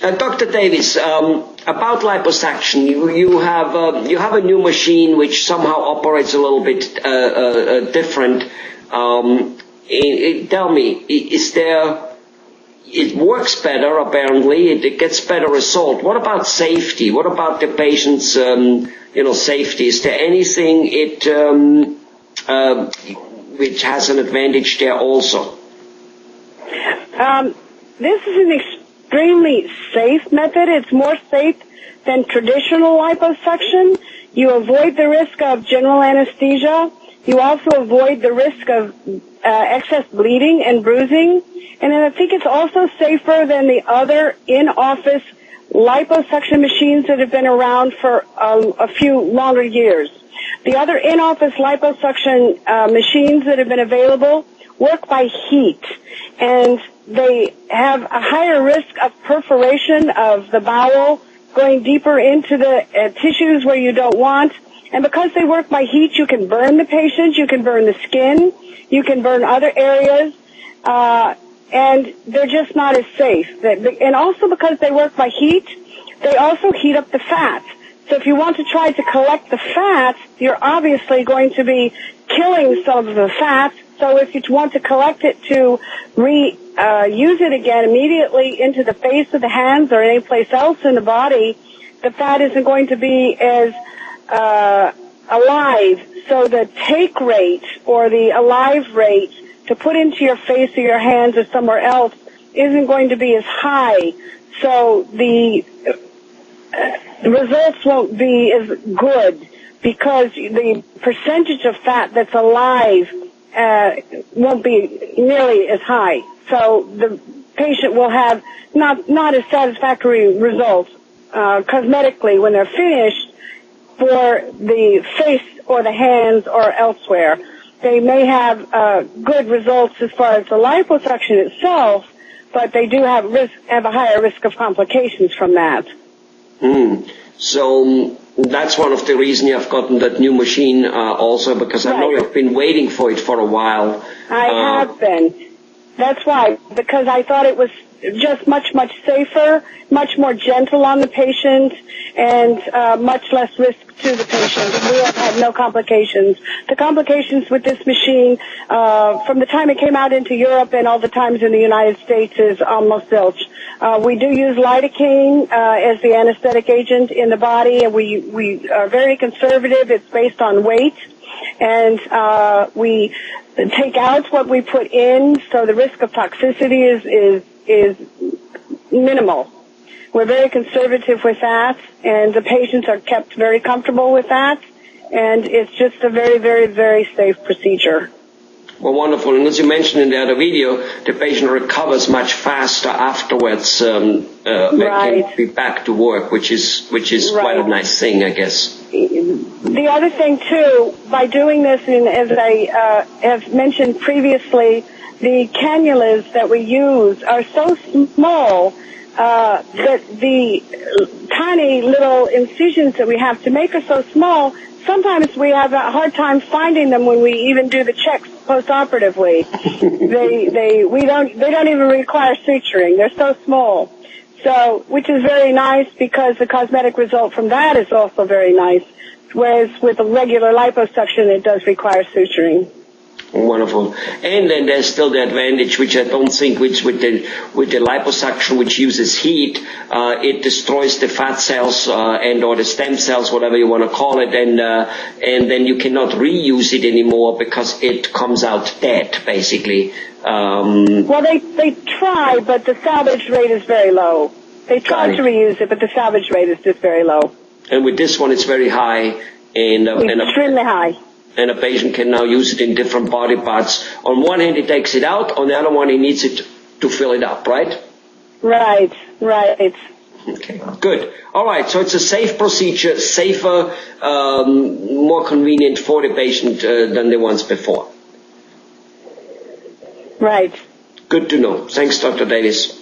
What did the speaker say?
Dr. Davis, about liposuction, you have a new machine which somehow operates a little bit different. Tell me, it works better apparently, it gets better result. What about safety? What about the patient's safety? Is there anything which has an advantage there also? This is an extremely safe method. It's more safe than traditional liposuction. You avoid the risk of general anesthesia. You also avoid the risk of excess bleeding and bruising. And then I think it's also safer than the other in-office liposuction machines that have been around for a few longer years. The other in-office liposuction machines that have been available work by heat, and they have a higher risk of perforation of the bowel, going deeper into the tissues where you don't want. And because they work by heat, you can burn the patient, you can burn the skin, you can burn other areas, and they're just not as safe. And also because they work by heat, they also heat up the fat. So if you want to try to collect the fat, you're obviously going to be killing some of the fat. So if you want to collect it to use it again immediately into the face of the hands or any place else in the body, the fat isn't going to be as alive. So the take rate or the alive rate to put into your face or your hands or somewhere else isn't going to be as high. So the results won't be as good because the percentage of fat that's alive won't be nearly as high. So the patient will have not as satisfactory results cosmetically when they're finished for the face or the hands or elsewhere. They may have good results as far as the liposuction itself, but they do have a higher risk of complications from that. So that's one of the reasons I've gotten that new machine also, because I know you've been waiting for it for a while. I have been. That's why, because I thought it was just much, much safer, much more gentle on the patient, and much less risk to the patient. We have had no complications. The complications with this machine, from the time it came out into Europe and all the times in the United States, is almost zilch. We do use lidocaine as the anesthetic agent in the body, and we are very conservative. It's based on weight, and we take out what we put in, so the risk of toxicity is minimal. We're very conservative with that, and the patients are kept very comfortable with that, and it's just a very, very, very safe procedure. Well, wonderful. And as you mentioned in the other video, the patient recovers much faster afterwards. They can be back to work, which is quite a nice thing, I guess. The other thing, too, by doing this, and as I have mentioned previously, the cannulas that we use are so small that the tiny little incisions that we have to make are so small, sometimes we have a hard time finding them when we even do the checks post-operatively. They don't even require suturing. They're so small. So, which is very nice because the cosmetic result from that is also very nice. Whereas with a regular liposuction, it does require suturing. Wonderful. And then there's still the advantage, which I don't think, which with the liposuction, which uses heat, it destroys the fat cells and or the stem cells, whatever you want to call it, and then you cannot reuse it anymore because it comes out dead, basically. Well, they try, but the salvage rate is very low. They try to reuse it, but the salvage rate is just very low. And with this one, it's very high, extremely high. And a patient can now use it in different body parts. On one hand, he takes it out. On the other one, he needs it to fill it up, right? Right. Okay, good. All right, so it's a safe procedure, safer, more convenient for the patient than the ones before. Right. Good to know. Thanks, Dr. Davis.